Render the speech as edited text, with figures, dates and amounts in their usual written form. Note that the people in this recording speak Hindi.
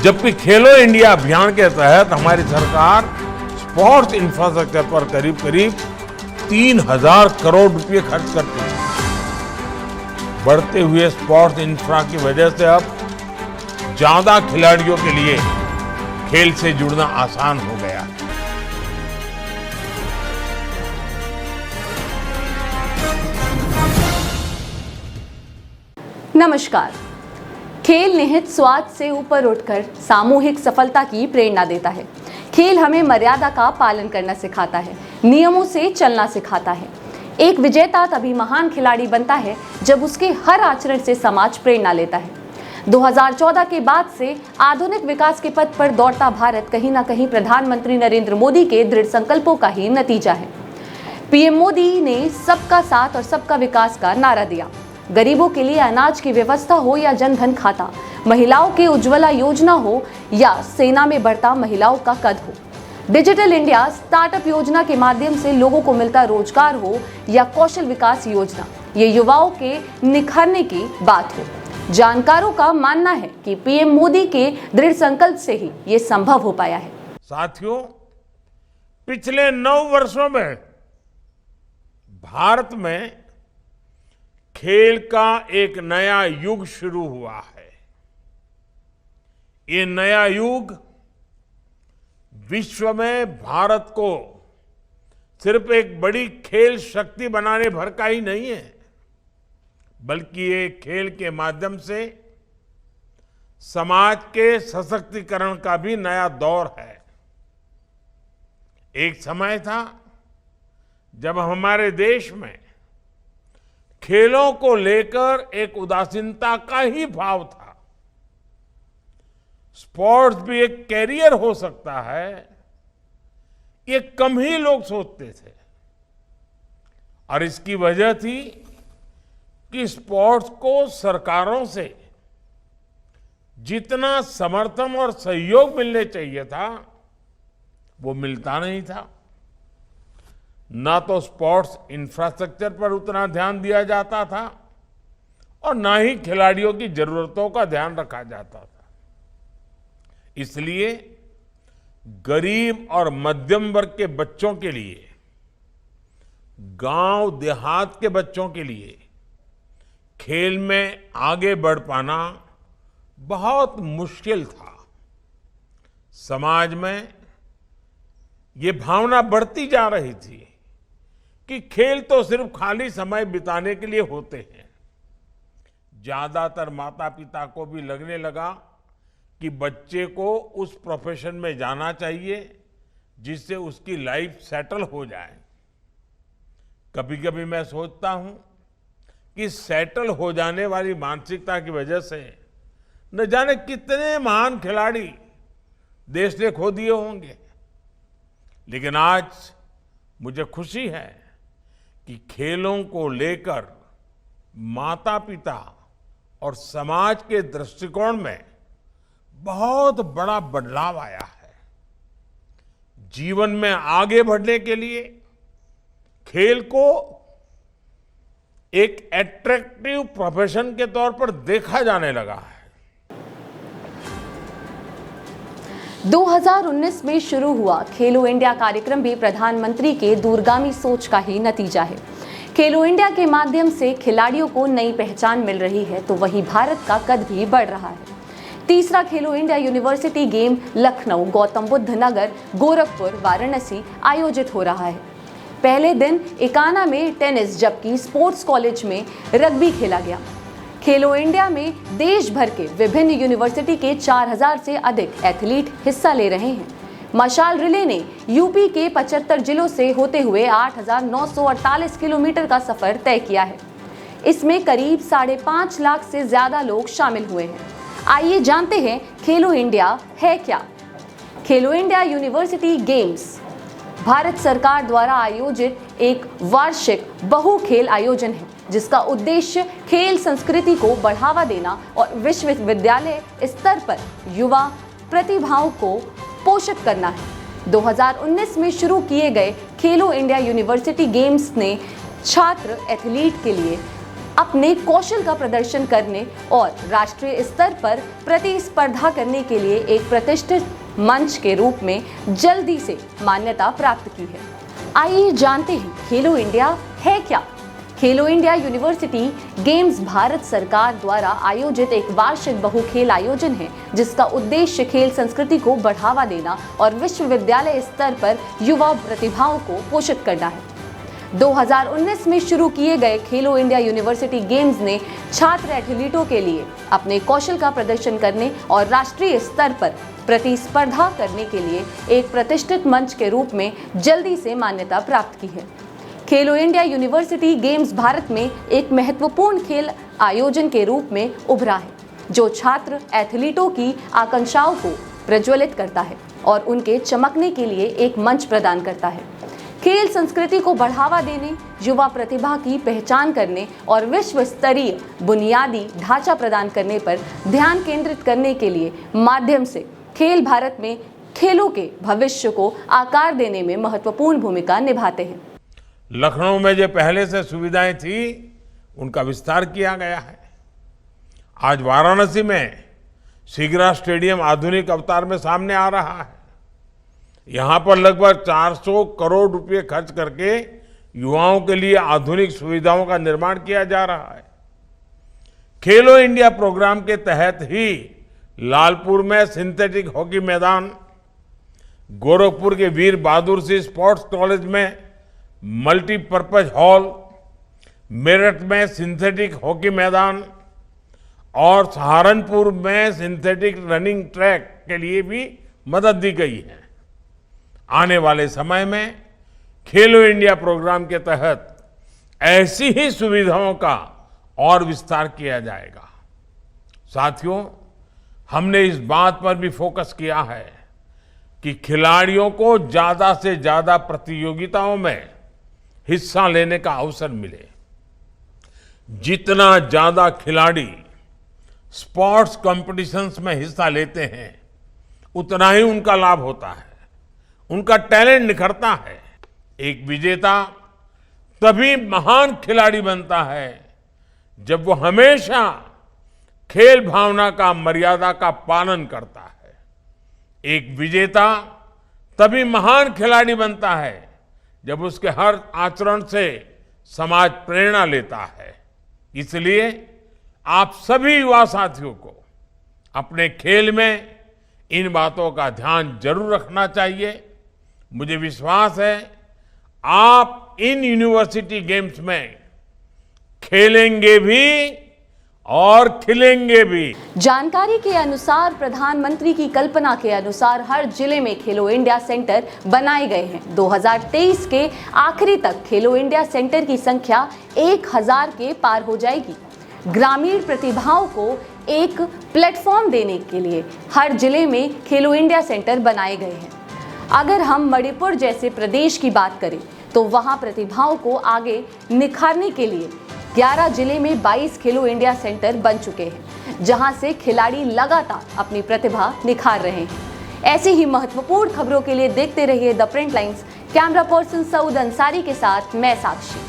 जबकि खेलो इंडिया अभियान के तहत हमारी सरकार स्पोर्ट्स इंफ्रास्ट्रक्चर पर करीब करीब 3,000 करोड़ रुपए खर्च करती है। बढ़ते हुए स्पोर्ट्स इंफ्रा की वजह से अब ज्यादा खिलाड़ियों के लिए खेल से जुड़ना आसान हो गया है। नमस्कार। खेल निहित स्वार्थ से ऊपर उठकर सामूहिक सफलता की प्रेरणा देता है। खेल हमें मर्यादा का पालन करना सिखाता है, नियमों से चलना सिखाता है। एक विजेता तभी महान खिलाड़ी बनता है जब उसके हर आचरण से समाज प्रेरणा लेता है। 2014 के बाद से आधुनिक विकास के पथ पर दौड़ता भारत कहीं ना कहीं प्रधानमंत्री नरेंद्र मोदी के दृढ़ संकल्पों का ही नतीजा है। पीएम मोदी ने सबका साथ और सबका विकास का नारा दिया। गरीबों के लिए अनाज की व्यवस्था हो या जन धन खाता, महिलाओं के उज्ज्वला योजना हो या सेना में बढ़ता महिलाओं का कद हो, डिजिटल इंडिया स्टार्टअप योजना के माध्यम से लोगों को मिलता रोजगार हो या कौशल विकास योजना, ये युवाओं के निखरने की बात हो। जानकारों का मानना है कि पीएम मोदी के दृढ़ संकल्प से ही ये संभव हो पाया है। साथियों, पिछले 9 वर्षों में भारत में खेल का एक नया युग शुरू हुआ है। ये नया युग विश्व में भारत को सिर्फ एक बड़ी खेल शक्ति बनाने भर का ही नहीं है, बल्कि ये खेल के माध्यम से समाज के सशक्तिकरण का भी नया दौर है। एक समय था जब हमारे देश में खेलों को लेकर एक उदासीनता का ही भाव था। स्पोर्ट्स भी एक कैरियर हो सकता है, ये कम ही लोग सोचते थे। और इसकी वजह थी कि स्पोर्ट्स को सरकारों से जितना समर्थन और सहयोग मिलने चाहिए था, वो मिलता नहीं था। ना तो स्पोर्ट्स इंफ्रास्ट्रक्चर पर उतना ध्यान दिया जाता था और ना ही खिलाड़ियों की जरूरतों का ध्यान रखा जाता था। इसलिए गरीब और मध्यम वर्ग के बच्चों के लिए, गांव देहात के बच्चों के लिए खेल में आगे बढ़ पाना बहुत मुश्किल था। समाज में ये भावना बढ़ती जा रही थी कि खेल तो सिर्फ खाली समय बिताने के लिए होते हैं। ज्यादातर माता पिता को भी लगने लगा कि बच्चे को उस प्रोफेशन में जाना चाहिए जिससे उसकी लाइफ सेटल हो जाए। कभी कभी मैं सोचता हूं कि सेटल हो जाने वाली मानसिकता की वजह से न जाने कितने महान खिलाड़ी देश ने खो दिए होंगे। लेकिन आज मुझे खुशी है कि खेलों को लेकर माता पिता और समाज के दृष्टिकोण में बहुत बड़ा बदलाव आया है। जीवन में आगे बढ़ने के लिए खेल को एक एट्रैक्टिव प्रोफेशन के तौर पर देखा जाने लगा है। 2019 में शुरू हुआ खेलो इंडिया कार्यक्रम भी प्रधानमंत्री के दूरगामी सोच का ही नतीजा है। खेलो इंडिया के माध्यम से खिलाड़ियों को नई पहचान मिल रही है, तो वहीं भारत का कद भी बढ़ रहा है। तीसरा Khelo India university game Lucknow, Gautam Buddh Nagar, Gorakhpur, Varanasi आयोजित हो रहा है। पहले दिन इकाना में टेनिस, जबकि स्पोर्ट्स कॉलेज में रग्बी खेला गया। खेलो इंडिया में देश भर के विभिन्न यूनिवर्सिटी के 4,000 से अधिक एथलीट हिस्सा ले रहे हैं। मशाल रिले ने यूपी के 75 जिलों से होते हुए 8,948 किलोमीटर का सफर तय किया है। इसमें करीब 5.5 लाख से ज्यादा लोग शामिल हुए हैं। आइए जानते हैं खेलो इंडिया है क्या। खेलो इंडिया यूनिवर्सिटी गेम्स भारत सरकार द्वारा आयोजित एक वार्षिक बहु खेल आयोजन है, जिसका उद्देश्य खेल संस्कृति को बढ़ावा देना और विश्वविद्यालय स्तर पर युवा प्रतिभाओं को पोषित करना है। 2019 में शुरू किए गए खेलो इंडिया यूनिवर्सिटी गेम्स ने छात्र एथलीट के लिए अपने कौशल का प्रदर्शन करने और राष्ट्रीय स्तर पर प्रतिस्पर्धा करने के लिए एक प्रतिष्ठित मंच के रूप में जल्दी से मान्यता प्राप्त की है। आइए जानते हैं खेलो इंडिया है क्या। खेलो इंडिया यूनिवर्सिटी गेम्स भारत सरकार द्वारा आयोजित एक वार्षिक बहुखेल आयोजन है, जिसका उद्देश्य खेल संस्कृति को बढ़ावा देना और विश्वविद्यालय स्तर पर युवा प्रतिभाओं को पोषित करना है। 2019 में शुरू किए गए खेलो इंडिया यूनिवर्सिटी गेम्स ने छात्र एथलीटों के लिए अपने कौशल का प्रदर्शन करने और राष्ट्रीय स्तर पर प्रतिस्पर्धा करने के लिए एक प्रतिष्ठित मंच के रूप में जल्दी से मान्यता प्राप्त की है। खेलो इंडिया यूनिवर्सिटी गेम्स भारत में एक महत्वपूर्ण खेल आयोजन के रूप में उभरा है, जो छात्र एथलीटों की आकांक्षाओं को प्रज्वलित करता है और उनके चमकने के लिए एक मंच प्रदान करता है। खेल संस्कृति को बढ़ावा देने, युवा प्रतिभा की पहचान करने और विश्व स्तरीय बुनियादी ढांचा प्रदान करने पर ध्यान केंद्रित करने के लिए माध्यम से खेल भारत में खेलों के भविष्य को आकार देने में महत्वपूर्ण भूमिका निभाते हैं। लखनऊ में जो पहले से सुविधाएं थी, उनका विस्तार किया गया है। आज वाराणसी में सीगरा स्टेडियम आधुनिक अवतार में सामने आ रहा है। यहाँ पर लगभग 400 करोड़ रुपए खर्च करके युवाओं के लिए आधुनिक सुविधाओं का निर्माण किया जा रहा है। खेलो इंडिया प्रोग्राम के तहत ही लालपुर में सिंथेटिक हॉकी मैदान, गोरखपुर के वीर बहादुर सिंह स्पोर्ट्स कॉलेज में मल्टीपर्पज हॉल, मेरठ में सिंथेटिक हॉकी मैदान और सहारनपुर में सिंथेटिक रनिंग ट्रैक के लिए भी मदद दी गई है। आने वाले समय में खेलो इंडिया प्रोग्राम के तहत ऐसी ही सुविधाओं का और विस्तार किया जाएगा। साथियों, हमने इस बात पर भी फोकस किया है कि खिलाड़ियों को ज्यादा से ज्यादा प्रतियोगिताओं में हिस्सा लेने का अवसर मिले। जितना ज्यादा खिलाड़ी स्पोर्ट्स कॉम्पिटिशन्स में हिस्सा लेते हैं, उतना ही उनका लाभ होता है, उनका टैलेंट निखरता है। एक विजेता तभी महान खिलाड़ी बनता है जब वो हमेशा खेल भावना का, मर्यादा का पालन करता है। एक विजेता तभी महान खिलाड़ी बनता है जब उसके हर आचरण से समाज प्रेरणा लेता है। इसलिए आप सभी युवा साथियों को अपने खेल में इन बातों का ध्यान जरूर रखना चाहिए। मुझे विश्वास है आप इन यूनिवर्सिटी गेम्स में खेलेंगे भी और खिलेंगे भी। जानकारी के अनुसार प्रधानमंत्री की कल्पना के अनुसार हर जिले में खेलो इंडिया सेंटर बनाए गए हैं। 2023 के आखिरी तक खेलो इंडिया सेंटर की संख्या 1000 के पार हो जाएगी। ग्रामीण प्रतिभाओं को एक प्लेटफॉर्म देने के लिए हर जिले में खेलो इंडिया सेंटर बनाए गए हैं। अगर हम मणिपुर जैसे प्रदेश की बात करें तो वहां प्रतिभाओं को आगे निखारने के लिए 11 जिले में 22 खेलो इंडिया सेंटर बन चुके हैं, जहां से खिलाड़ी लगातार अपनी प्रतिभा निखार रहे हैं। ऐसी ही महत्वपूर्ण खबरों के लिए देखते रहिए the print lines. Camera person Saud Ansari के साथ मैं साक्षी।